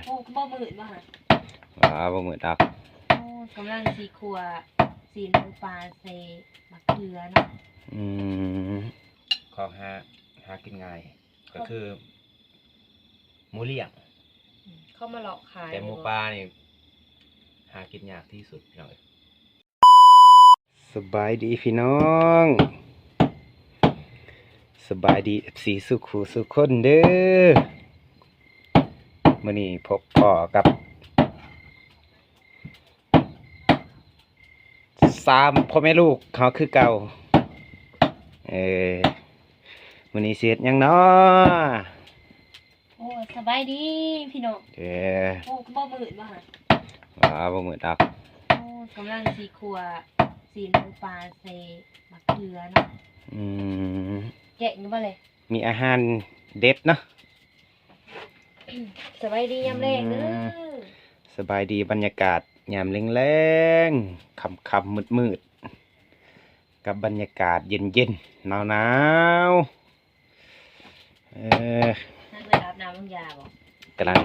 โอ้บ่มืดบ่ฮะบ่มืดดอกโอ้กำลังสีขัวสีหมูปลาใส่มะเขือเนาะของหากินง่ายก็คือหมูเลี้ยงเข้ามาหลอกขายแต่หมูปลานี่หากินยากที่สุดเลยสบายดีพี่น้องสบายดีFCสุขุสุขคนเด้อมื้อนี้พบพ่อกับ3พ่อแม่ลูกเขาคือเก่ามื้อนี้สิเฮ็ดหยังเนาะโอ้สบายดีพี่น้องโอ้บ่มืดบ่ฮะบ่มืดดอกโอ้กำลังสีขัวสีหมูปลาใส่มะเขือเนาะแกะอยู่บ่เลยมีอาหารเด็ดเนาะสบายดียามแรงเด้อสบายดีบรรยากาศยามแรงๆค่ำๆมืดๆกับบรรยากาศเย็นๆหนาวนั่นไปอาบน้ำมึงยาบ่กำลัง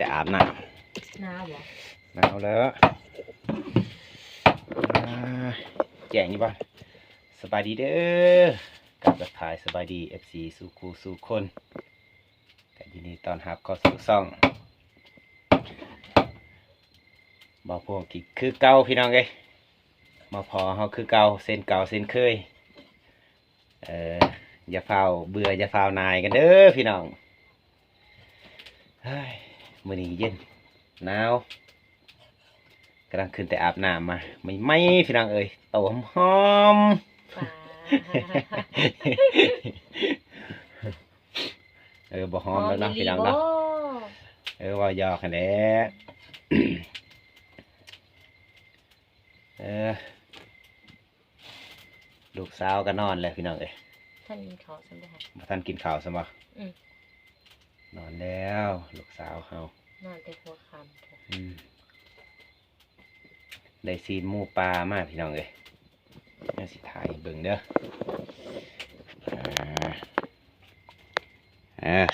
จะอาบน้ำหนาวบ่หนาวแล้วแจ้งนี่บ่สบายดีเด้อกับทักทายสบายดี FC สู่คู่สู่คนแต่ยินดีต้อนรับเข้าสู่ช่องบ่พวกที่คือเก่าพี่น้องเอ้ยมาพอเฮาคือเก่าเส้นเก่าเส้นเคยอย่าเฝ้าเบื่ออย่าเฝ้านายกันเด้อพี่น้องเฮ้ยมื้อนี้เย็นหนาวกำลังขึ้นแต่อาบน้ำมาไม่พี่น้องเอ้ยโตหอมบ่หอมแล้วเนาะพี่น้องเนาะว่าหยอกกันแหละลูกสาวก็นอนแล้วพี่น้องเอ้ยท่านกินข้าวซั่นบ่ฮะท่านกินข้าวซะบ่นอนแล้วลูกสาวเฮานอนแต่หัวค่ำได้ซีนหมูปลามาพี่น้องเอ้ยนี่สิถ่ายเบิ่งเด้อ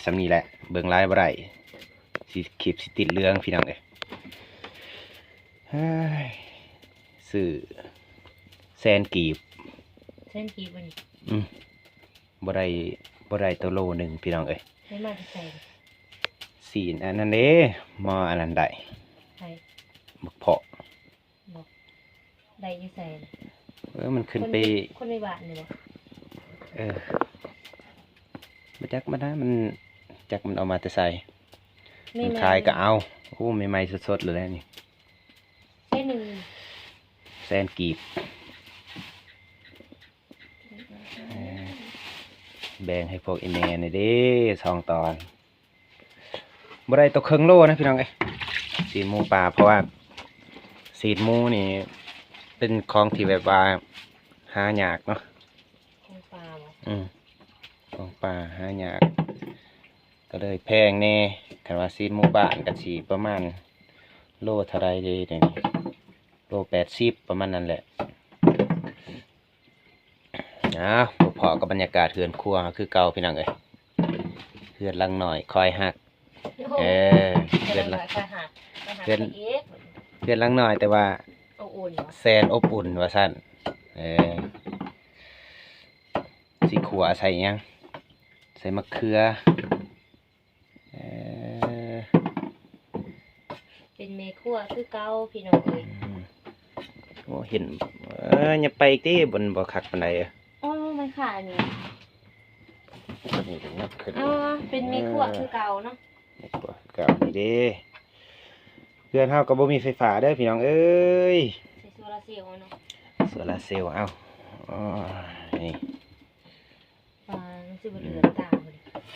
สำนี้แหละเบิ่งลายบ่ได้สิคลิปสิติดเรื่องพี่น้องเอ้ยซื้อแซนกีบบ่นี่บ่ได้ตัวโลนึงพี่น้องเอ้ยไม่มาที่แซนสีนอันนั้นเด้มออันนั้นได้บักเพาะได้อยู่แซนมันขึ้นไปคนในบ้านนี่บ่บ่จักมาได้มันจักมันเอามาแต่ใส่มันขายก็เอาโอ้ใหม่ๆสดๆเลยนี่แซนกีบแบ่งให้พวกอินเนนเด้2 ตอนบ่ได้ตัวครึ่งโลนะพี่น้องเอ้ยสีหมูปลาเพราะว่าสีหมูนี่เป็นของที่แบบว่าหายากเนาะของปลาของปลาหายากก็เลยแพงแน่คันว่าสีหมูบ้านก็สิประมาณโลเท่าไรเด้เดี๋ยวนี้โล80ประมาณนั้นแหละพอกับบรรยากาศเฮือนครัวคือเก่าพี่น้องเอ้ยเฮือนลังหน่อยคอยหักเฮือนลังหน่อยแต่ว่าแซนอบอุ่นว่าซั่นสิขัวใส่ยังใส่มะเขือเป็นเมฆัวคือเก่าพี่น้องเอ้ยโอ้เห็นอย่าไปติบนบ่คักปานใดมันขานี่เป็นเมฆัวคือเก่าเนาะเมฆัวเก่านี่เด้เพื่อนเฮาก็บ่มีไฟฟ้าเด้อพี่น้องเอ้ยใส่โซลาร์เซลล์เนาะโซลาร์เซลล์นี่มันสิบ่เหลือมตา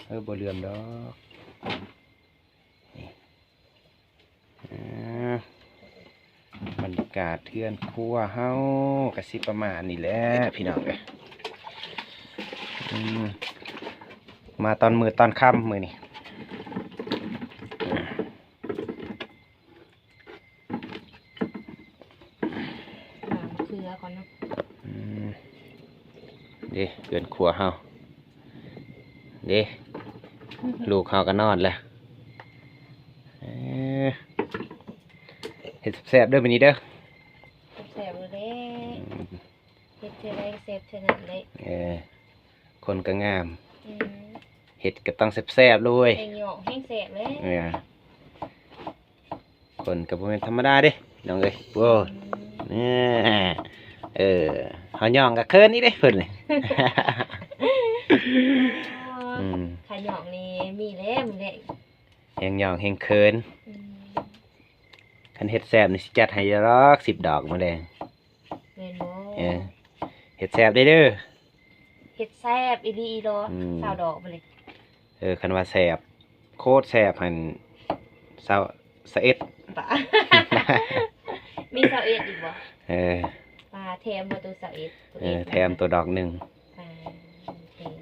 บ่บ่เหลือมดอกนี่บรรยากาศเทือนครัวเฮาก็สิประมาณนี้แหละพี่น้องเอ้ยมาตอนมืดตอนค่ำมื้อนี้เขือก่อนเนาะเด้เกินครัวเฮาเด้ลูกเฮาก็นอนแล้ว เฮ็ดแซ่บๆเด้อบัดนี้เด้อ แซ่บเลยเด้เฮ็ดเท่าไรแซ่บเท่านั้นเลย คนก็งาม อืม เฮ็ดก็ต้องแซ่บๆเลย แห้งหยอกแห้งแซ่บเลย คนก็บ่แม่นธรรมดาเด้น้องเอ้ยโว้เฮาย่องก็เคินนี่เด้เพิ่นนี่ ขายหยอกนี่มีแล้วมึงแหละ แฮงย่องแฮงเคิน อืม คันเฮ็ดแซ่บนี่สิจัดให้ดอก10 ดอกมื้อแลง แม่นบ่ เฮ็ดแซ่บได้เด้อ เฮ็ดแซ่บอีหลีอีหลอ อืม สาวดอกไปเลย คันว่าแซ่บโคตรแซ่บหั่น21 ปะ มีสาวเอ็ดอีกบ่ ปลาแถมมาตัวสาวเอ็ดตัวเอ็ด แถมตัวดอกหนึง ปลาแถม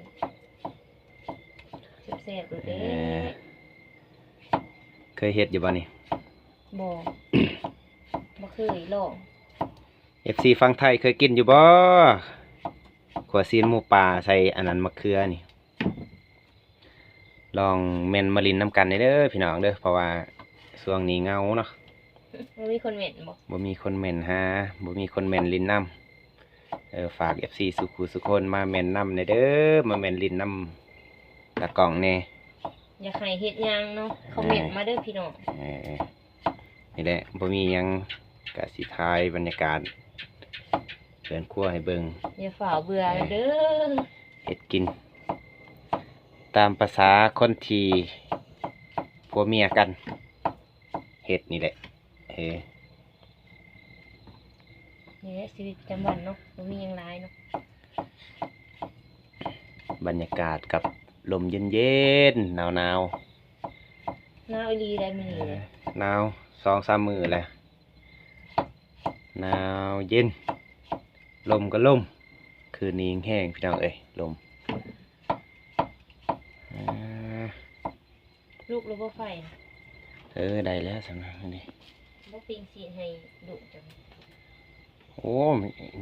แซ่บๆดูเด้ เคยเฮ็ดอยู่บ่นี่ บ่บ่เคยลอง FC ฝั่งไทยเคยกินอยู่บ่ขัวซีนหมูป่าใส่อันนั้นมะเขือนี่ ลองเมนมาลินน้ำกันเด้อพี่น้องเด้อเพราะว่าช่วงนี้เงาเนาะ บ่มีคนเหม็นบ่ บ่มีคนเมนหาบ่มีคนเมนลินน้ำฝาก FC สุขุสุคนมาเมนน้ำเด้อมาเมนลินน้ำตะกล่องแน่ อยากให้เฮ็ดหยังเนาะคอมเมนต์มาเด้อพี่น้อง นี่แหละบ่มีหยังกะสิทายบรรยากาศเดินครัวให้เบิ่ง อย่าฝ่าเบื่อเด้อ เฮ็ดกิน ตามภาษาคนที่ผัวเมียกันเฮ็ดนี่แหละนี่แหละชีวิตประจำวันเนาะบ่มีหยังหลายเนาะ บรรยากาศกับลมเย็นๆหนาว หน้าอีหลีได้มื้อนี้เลย หนาว2-3 มื้อแล้วหนาวเย็นลมก็ลมคืนนี้แห้งพี่น้องเอ้ยลม ลูกแล้วบ่ไฟ ได้แล้วสำหรับอันนี้ บ่ปิงสีให้ดุจัง โอ้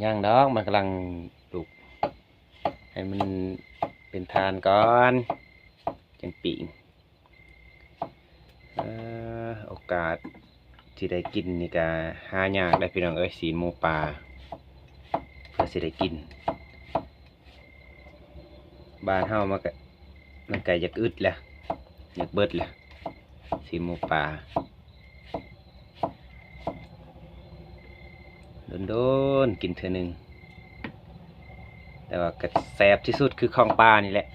ย่างดอกมันกำลังปลูกให้มันเป็นทานก่อนจังปิงโอกาสที่ได้กินนี่ก็หายากได้พี่น้องเอ้ยสีนหมูป่าเพื่อสิได้กินบ้านเฮามันก็อยากอึดแหละอยากเบิดแหละสีนหมูป่าโดนกินเทื่อหนึงแต่ว่าก็แซ่บที่สุดคือของปลานี่แหละ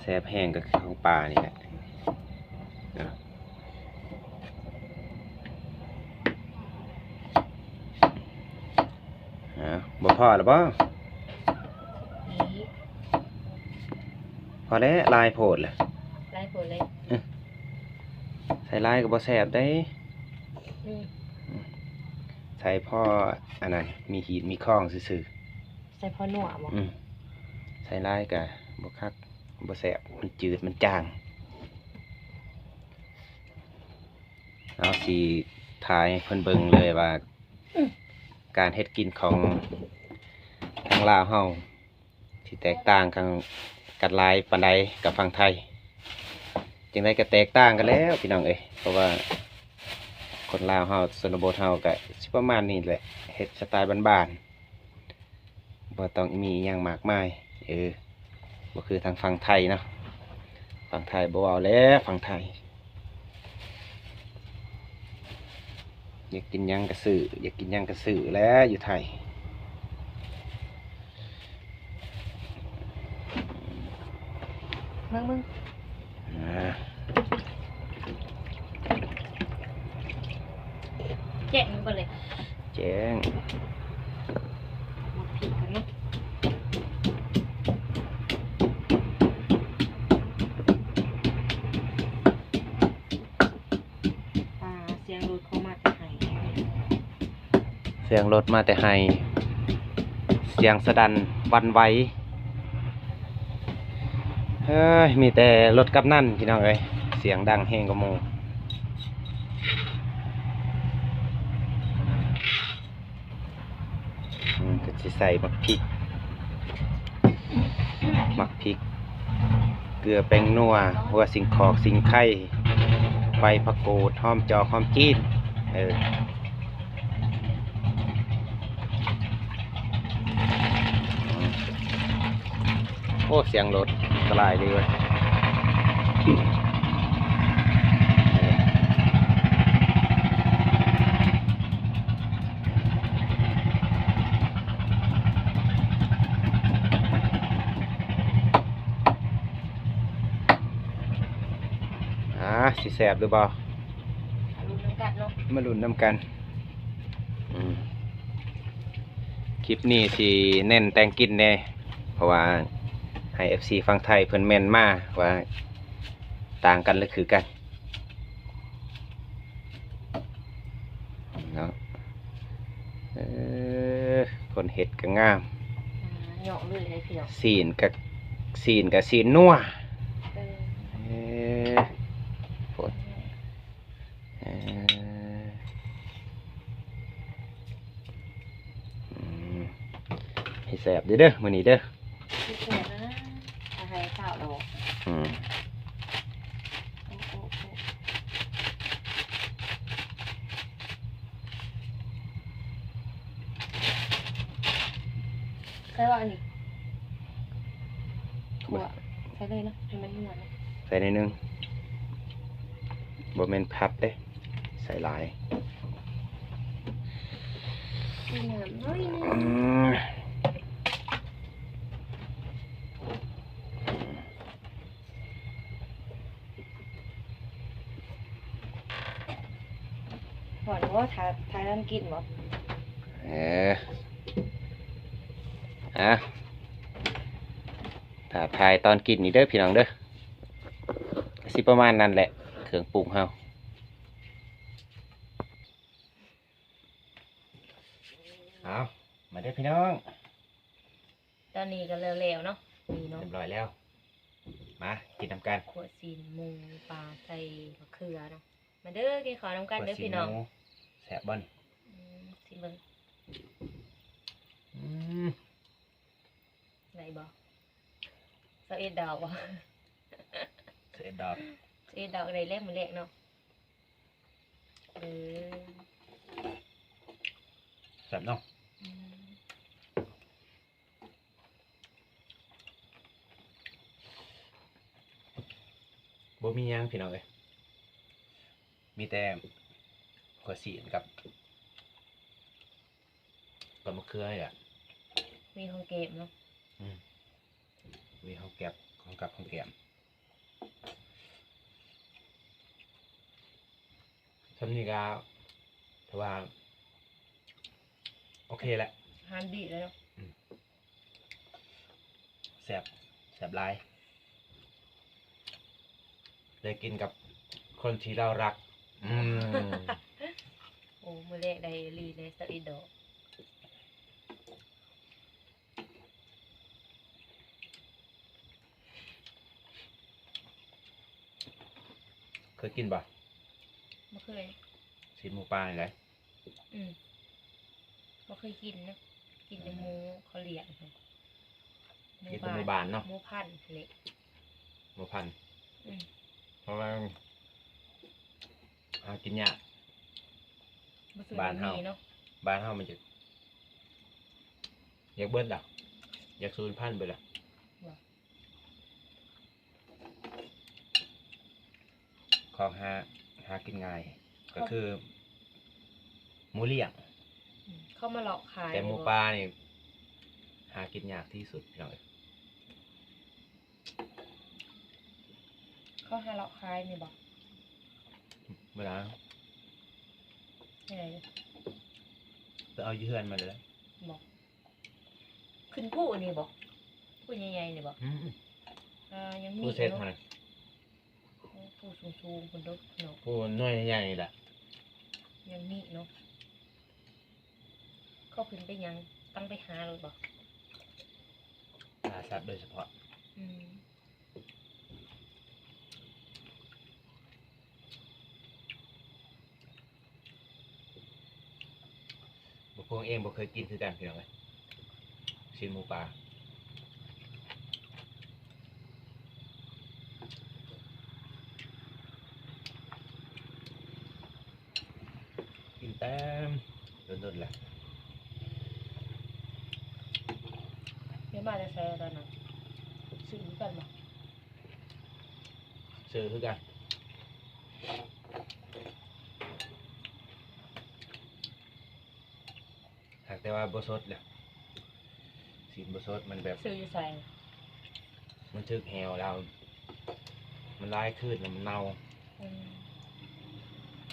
แซ่บแห้งก็คือของปลานี่แหละบ่พอหรือบ่ อี พอแล้วลายโพดแหละ หลายคนเลย ใส่ลายก็บ่แซ่บได้ อืม ใส่พ่ออันนั้นมีหีดมีข้องซื่อ ใส่พอหนัวบ่ ใส่ลายก็บ่คักบ่แซ่บมันจืดมันจางเอาสิทายให้เพิ่นเบิ่งเลยว่า การเฮ็ดกินของทางลาวเฮาที่แตกต่างกันหลายปานใดกับฝั่งไทยจังไดก็แตกต่างกันแล้วพี่น้องเอ้ยเพราะว่าคนลาวเฮาชนบทเฮาก็สิประมาณนี้แหละเฮ็ดสไตล์บ้านๆบ่ต้องมีอิหยังมากมายบ่คือทางฝั่งไทยเนาะฝั่งไทยบ่เว้าแล้วฝั่งไทยอยากกินหยังก็ซื้ออยากกินหยังก็ซื้อแล้วอยู่ไทยมึงแกะมันก่อนเลย แจ้ง หมดผิดกันเนาะเสียงรถเข้ามาจากไหน เสียงรถมาแต่ไห้เสียงสะดันวันไหวเฮ้ยมีแต่รถกับนั่นพี่น้องเอ้ยเสียงดังแฮงกว่าหมู่ก็สิใส่หมักพริกเกลือแป้งนัวหัวสิงขอกสิงไข่ใบผักกูดหอมจอกหอมจีน เออโอ้เสียงรถสลายดีเว้ยสิแสบหรือเปล่า ลุ้นน้ำกัดเนาะ มาลุ้นน้ำกันคลิปนี้สิเน้นแต่งกินแน่เพราะว่าให้ FC ฟังไทยเพิ่นแม่นมาว่าต่างกันหรือคือกันเนาะคนเห็ดก็งาม เหยาะเลยเลยพี่น้อง ซีนกับซีนนัวฝนให้แสบเด้อมื้อนี้เด้อ ที่เสียนะอะไรเปล่าหรอกใช่ว่าอันนี้ถั่วใช้เลยนะให้มันเหมือน ใส่ในนึงบ่แม่นพับเด้ใส่หลาย ให้น้ำน้อยนึงหวานว่าทายน้ำกินบ่ ถ้าถ่ายตอนกินนี่เด้อพี่น้องเด้อสิประมาณนั้นแหละเครื่องปรุงเฮาเอามาเด้อพี่น้อง ตอนนี้ก็แล้วๆเนาะนี่เนาะ เรียบร้อยแล้วมากินน้ำกัน ขวดซีนหมูปลาใส่มะเขือเนาะมาเด้อกินข้าวน้ำกันเด้อพี่น้อง แสบบ่น สิเบิ่งไหนบ่21 ดาวบ่ 11 ดอก 21 ดาวได้แรกมื้อแรกเนาะแสบเนาะบ่มีหยังพี่น้องเอ้ยมีแต่หัวสีนกับมะเขืออ่ะ มีของเก็บเนาะ มีข้าวแกบของกับข้าวแกมทำนี่ก็ถือว่าโอเคแหละ อาหารดีแล้วเนาะ แสบหลายได้กินกับคนที่เรารักโอ้มื้อแรกได้ลีเลย21 ดอกเคยกินป่ะ บ่เคย ซีนหมูปลาอะไร บ่เคยกินนะกินแต่หมูเขาเลี้ยงค่ะ กินแต่หมูบานเนาะ หมูพันธุ์เล็ก หมูพันธุ์เพราะว่าหากินยาก บ้านเฮา เนาะ บ้านเฮามันจะอยากเบิ้ลดอกอยากสูญพันธุ์ไปละของหากินง่ายก็คือหมูเลี้ยง เข้ามาหลอกขาย แต่หมูปลานี่หากินยากที่สุดพี่น้อง เขาหาหลอกขายนี่บอก เวลา ไม่ไหนเลย ไปเอาเยื่อนมาเลย บอกขึ้นผู้นี่บอกผู้ใหญ่ๆนี่บอกยังมี ผู้เซ็ตมา ผู้สูงๆคนดกเนาะ ผู้น้อยใหญ่ๆนี่แหละ ยังมีเนาะเขาขึ้นไปยังตั้งไปหาเลยบอก หาสัตว์โดยเฉพาะบุพงเองบ่เคยกินคือกันพี่น้องเลยชิ้นหมูปลา แต่โดนๆแหละ เดี๋ยวมาจะใช้ตอนนั้นซื้อกันบ่ ซื้อคือกันหากแต่ว่าบ่สดแหละสีบ่สดมันแบบ ซื้ออยู่ใส่ มันถึกแหวแล้วมันลายขึ้นแล้วมันเน่า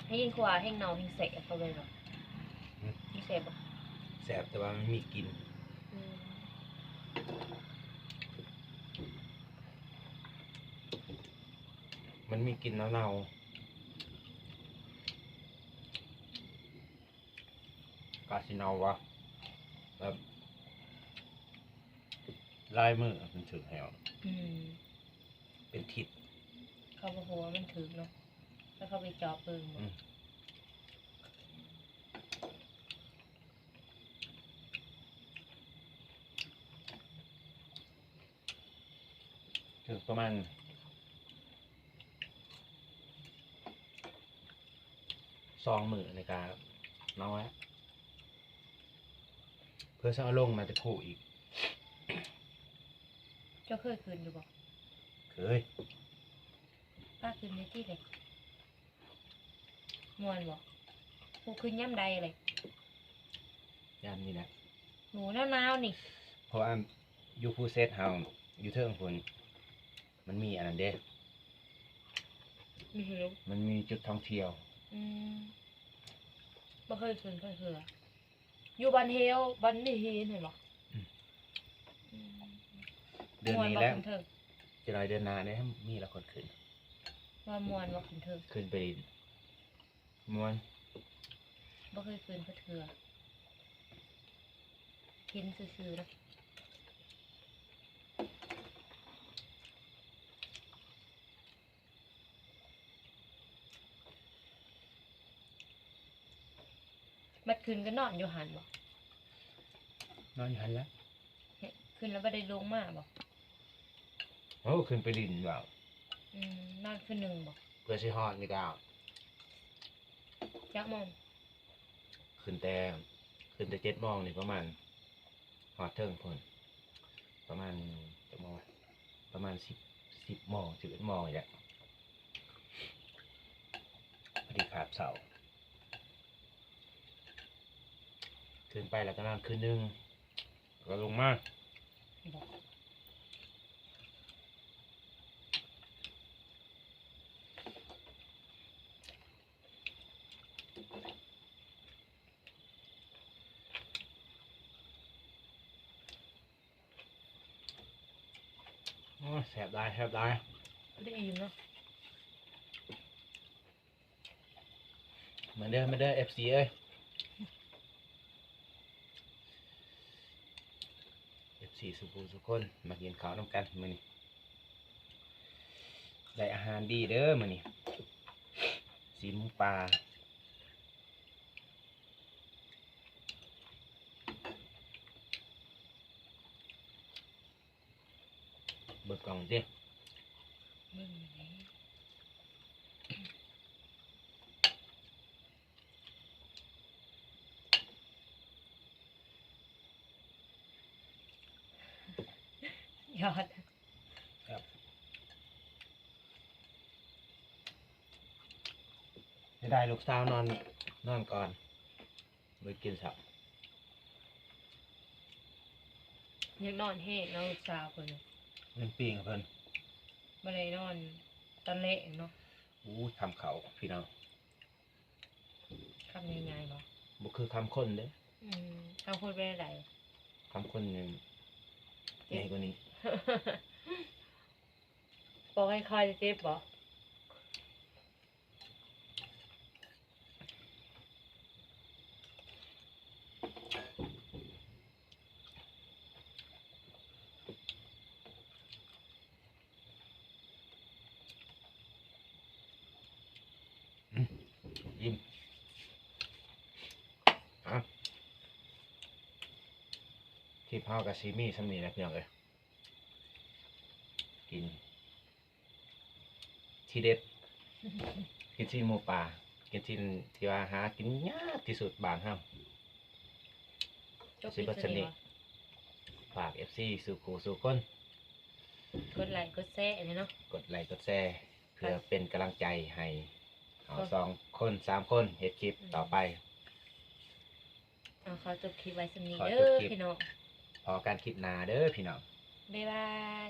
ให้ยินกว่าให้เนาให้เสะเขาเลยหรอไม่เสะบ่ แสบแต่ว่ามันมีกลิ่นมันมีกลิ่นเน่าๆกาสิเน่าวะแบบลายมือมันถึกแหวเป็นทิศ เขาบอกว่ามันถึกเนาะแล้วเขาไปจอบเบิ่งบ่ ถึงประมาณ2 มื้อในการเน่าแล้วเพื่อจะเอาลงมาจะคู่อีก เจ้าเคยคืนอยู่บ่ เคย ป้าคืนในที่เลยม่วนบ่กูคืนย่ำใดเลย ยามนี้นะ หนูหนาวๆนี่ เพราะว่าอยู่ภูเซตเฮาอยู่เทิงพุ่นมันมีอันนั้นเด้ มีหิว มันมีจุดท่องเที่ยว บ่เคยคืนเคยคืออยู่บ้านเฮลบ้านนี่เฮนเห็นบ่ เดือน ม่วน นี้ บ่ แล้ว ขึ้นเทิง จะหน่อยเดือนหน้าเนี่ยมีละคนขึ้น ว่าม่วนบ่ขึ้นเทิง ขึ้นไปดินม้วน บ่เคยคืนเทื่อกินซื่อๆนะบัดคืนก็นอนอยู่หันบ่ นอนอยู่หันแล้ว คืนแล้วบ่ได้ลงมาบ่ โอ้ขึ้นไปดินเปล่าน อนคืนหนึงบ่ เพื่อสิฮอดนี่ก็ จักมอง ขึ้นแต่7 โมงนี่ประมาณฮอดเทิงพุ่นประมาณจะโมงวะประมาณ10 โมง 11 โมงอย่างเงี้ยพอดีขาดเสาขึ้นไปแล้วก็นอนคืนนึงก็ลงมา บ่ โอ้ยแสบได้แสบได้ บ่ได้อิ่มเนาะ มาเด้อ FC เอ้ย FC สุภูสุคนมากินข้าวน้ำกันมื้อนี้ได้อาหารดีเด้อมื้อนี้สีหมูปลาเบิกกล่องสิ มึงอยู่ไหนยอด ครับได้ลูกสาวนอนก่อนไปกินสับ อยากนอนเฮ็ดเนาะลูกสาวเพิ่นน่ะ เงินปีงเพิ่น บ่ได้นอนตอนเละเนาะ อู้ทำเขาพี่น้อง คำง่ายๆบ่ บ่คือคำคนเด้ ทางพูดไปได้ คำคนนี่ใหญ่กว่านี้ บอกให้คอยจะเจ็บบ่ ยิ้มที่พ่อกับซีมี่สำนีนะพี่น้องเอ้ยกินที่เด็ด กินซีหมูปลากิ กินที่ว่าหากินยากที่สุดบ้านเฮา จบคลิปตัวนี้ ฝาก FC สู่ครูสู่คน กดไลค์กดแชร์เลยเนาะ กดไลค์กดแชร์เพื่อเป็นกำลังใจให้เอา2 คน3 คนเฮ็ดคลิปต่อไป ขอจบคลิปไว้สำนี้ ขอ เด้ จบ อ คลิป พี่น้อง พอการคลิปหน้าเด้อพี่น้อง บ๊ายบาย